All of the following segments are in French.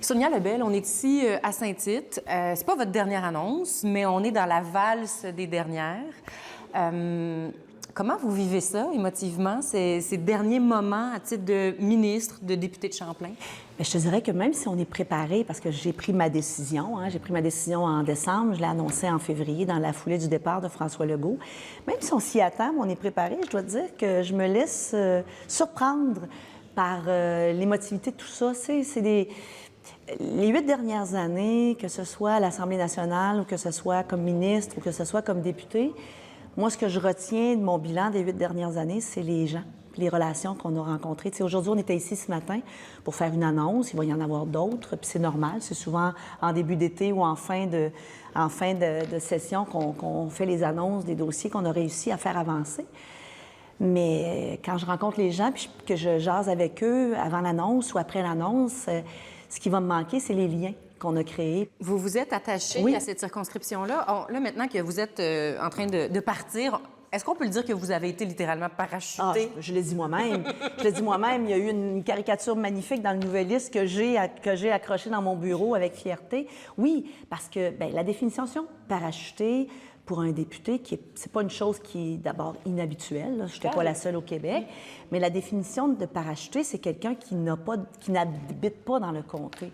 Sonia Lebel, on est ici à Saint-Tite. C'est pas votre dernière annonce, mais on est dans la valse des dernières. Comment vous vivez ça émotivement, ces derniers moments à titre de ministre, de député de Champlain? Bien, je te dirais que même si on est préparé, parce que j'ai pris ma décision, j'ai pris ma décision en décembre, je l'ai annoncée en février dans la foulée du départ de François Legault, même si on s'y attend, on est préparé, je dois dire que je me laisse surprendre par l'émotivité de tout ça. Les 8 dernières années, que ce soit à l'Assemblée nationale ou que ce soit comme ministre ou que ce soit comme député, moi, ce que je retiens de mon bilan des 8 dernières années, c'est les gens, les relations qu'on a rencontrées. Tu sais, aujourd'hui, on était ici ce matin pour faire une annonce. Il va y en avoir d'autres, puis c'est normal. C'est souvent en début d'été ou en fin de session qu'on fait les annonces des dossiers qu'on a réussi à faire avancer. Mais quand je rencontre les gens puis que je jase avec eux avant l'annonce ou après l'annonce, ce qui va me manquer, c'est les liens qu'on a créés. Vous vous êtes attaché à cette circonscription-là. Là, maintenant que vous êtes en train de partir, est-ce qu'on peut le dire que vous avez été littéralement parachuté? Je l'ai dit moi-même. Il y a eu une caricature magnifique dans le Nouvelliste que j'ai accrochée dans mon bureau avec fierté. Oui, parce que la définition parachuté pour un député, c'est pas une chose qui est d'abord inhabituelle. Je n'étais pas la seule au Québec. Mais la définition de parachuté, c'est quelqu'un qui n'habite pas dans le comté.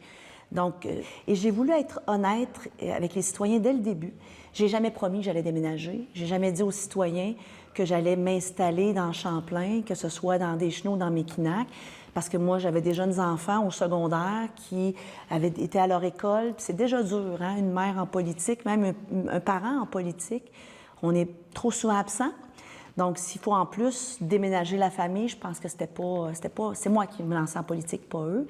Donc, et j'ai voulu être honnête avec les citoyens dès le début. J'ai jamais promis que j'allais déménager. J'ai jamais dit aux citoyens que j'allais m'installer dans Champlain, que ce soit dans Deschenaux ou dans Mekinac, parce que moi, j'avais des jeunes enfants au secondaire qui avaient été à leur école. Puis c'est déjà dur, une mère en politique, même un parent en politique. On est trop souvent absent. Donc, s'il faut en plus déménager la famille, je pense que c'est moi qui me lançais en politique, pas eux.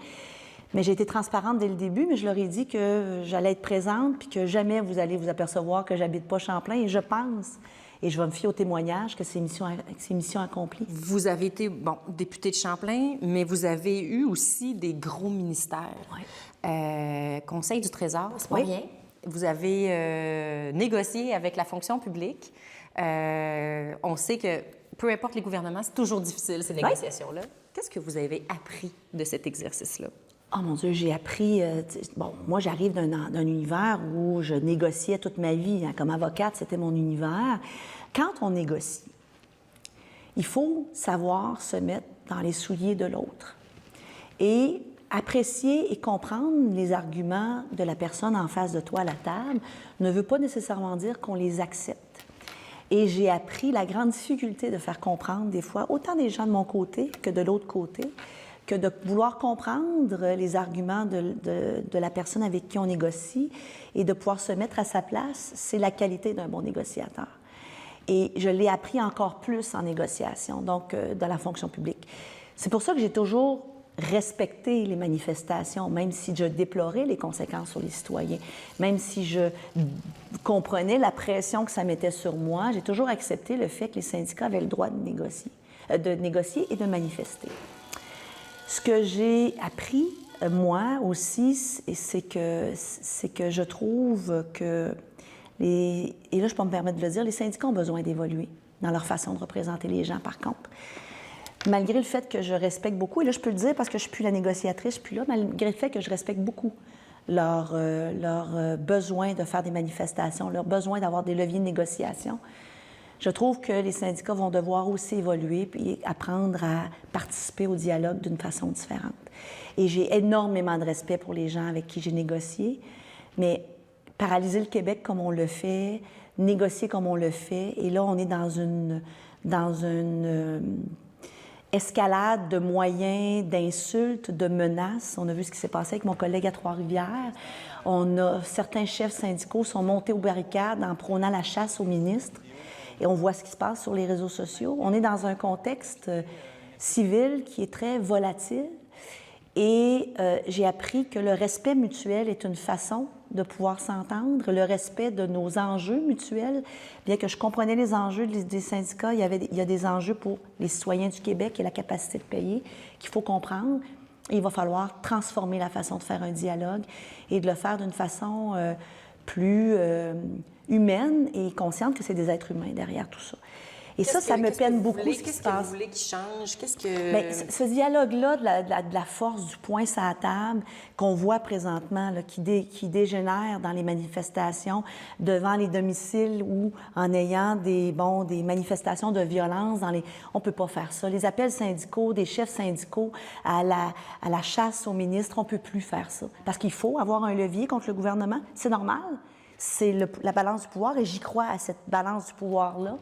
Mais j'ai été transparente dès le début, mais je leur ai dit que j'allais être présente puis que jamais vous allez vous apercevoir que j'habite pas Champlain. Et je pense, et je vais me fier au témoignage, que c'est mission accomplie. Vous avez été, député de Champlain, mais vous avez eu aussi des gros ministères. Oui. Conseil du Trésor, c'est pas oui. rien. Vous avez négocié avec la fonction publique. On sait que peu importe les gouvernements, c'est toujours difficile, ces négociations-là. Qu'est-ce que vous avez appris de cet exercice-là? Oh mon Dieu, j'ai appris... moi, j'arrive d'un univers où je négociais toute ma vie. Comme avocate, c'était mon univers. Quand on négocie, il faut savoir se mettre dans les souliers de l'autre et apprécier et comprendre les arguments de la personne en face de toi à la table ne veut pas nécessairement dire qu'on les accepte. Et j'ai appris la grande difficulté de faire comprendre, des fois, autant des gens de mon côté que de l'autre côté, que de vouloir comprendre les arguments de la personne avec qui on négocie et de pouvoir se mettre à sa place, c'est la qualité d'un bon négociateur. Et je l'ai appris encore plus en négociation, donc dans la fonction publique. C'est pour ça que j'ai toujours respecté les manifestations, même si je déplorais les conséquences sur les citoyens, même si je comprenais la pression que ça mettait sur moi, j'ai toujours accepté le fait que les syndicats avaient le droit de négocier et de manifester. Ce que j'ai appris, moi aussi, c'est que je trouve que, et là je peux me permettre de le dire, les syndicats ont besoin d'évoluer dans leur façon de représenter les gens, par contre. Malgré le fait que je respecte beaucoup, et là je peux le dire parce que je ne suis plus la négociatrice, je ne suis plus là, malgré le fait que je respecte beaucoup leur besoin de faire des manifestations, leur besoin d'avoir des leviers de négociation, je trouve que les syndicats vont devoir aussi évoluer et apprendre à participer au dialogue d'une façon différente. Et j'ai énormément de respect pour les gens avec qui j'ai négocié, mais paralyser le Québec comme on le fait, négocier comme on le fait, et là, on est dans une escalade de moyens, d'insultes, de menaces. On a vu ce qui s'est passé avec mon collègue à Trois-Rivières. Certains chefs syndicaux sont montés aux barricades en prônant la chasse aux ministres. Et on voit ce qui se passe sur les réseaux sociaux. On est dans un contexte civil qui est très volatile. Et j'ai appris que le respect mutuel est une façon de pouvoir s'entendre, le respect de nos enjeux mutuels. Bien que je comprenais les enjeux des syndicats, il y a des enjeux pour les citoyens du Québec et la capacité de payer qu'il faut comprendre. Et il va falloir transformer la façon de faire un dialogue et de le faire d'une façon plus humaine et consciente que c'est des êtres humains derrière tout ça. Et ça me peine beaucoup, ce qui se Qu'est-ce que passe. vous voulez qu'il change? Qu'est-ce que... Bien, ce dialogue-là de la force du poing sur la table qu'on voit présentement, là, qui dégénère dans les manifestations, devant les domiciles ou en ayant des manifestations de violence. On ne peut pas faire ça. Les appels syndicaux, des chefs syndicaux à la chasse aux ministres, on ne peut plus faire ça. Parce qu'il faut avoir un levier contre le gouvernement. C'est normal. C'est la balance du pouvoir et j'y crois à cette balance du pouvoir-là.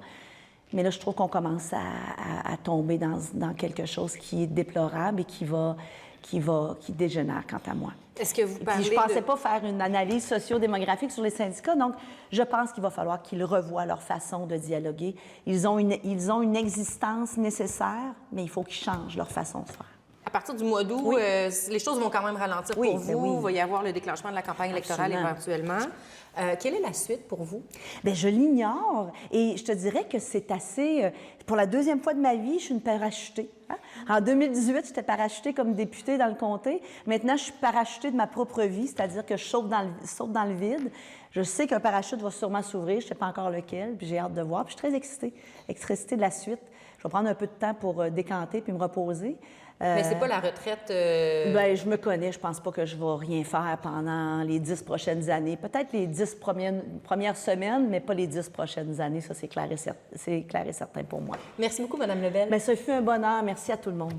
Mais là, je trouve qu'on commence à tomber dans quelque chose qui est déplorable et qui dégénère, quant à moi. Est-ce que vous parlez Puis je ne pensais pas faire une analyse socio-démographique sur les syndicats, donc je pense qu'il va falloir qu'ils revoient leur façon de dialoguer. Ils ont une existence nécessaire, mais il faut qu'ils changent leur façon de faire. À partir du mois d'août, les choses vont quand même ralentir pour vous. Oui. Il va y avoir le déclenchement de la campagne électorale éventuellement. Quelle est la suite pour vous? Bien, je l'ignore et je te dirais que c'est assez... Pour la deuxième fois de ma vie, je suis une parachutée. Hein? En 2018, j'étais parachutée comme députée dans le comté. Maintenant, je suis parachutée de ma propre vie, c'est-à-dire que je saute dans le vide. Je sais qu'un parachute va sûrement s'ouvrir, je ne sais pas encore lequel, puis j'ai hâte de voir. Puis je suis très excitée de la suite. Je vais prendre un peu de temps pour décanter puis me reposer. Mais c'est pas la retraite... Bien, je me connais. Je pense pas que je vais rien faire pendant les 10 prochaines années. Peut-être les 10 premières semaines, mais pas les 10 prochaines années. Ça, c'est clair et certain pour moi. Merci beaucoup, Mme Lebel. Bien, ça fut un bonheur. Merci à tout le monde.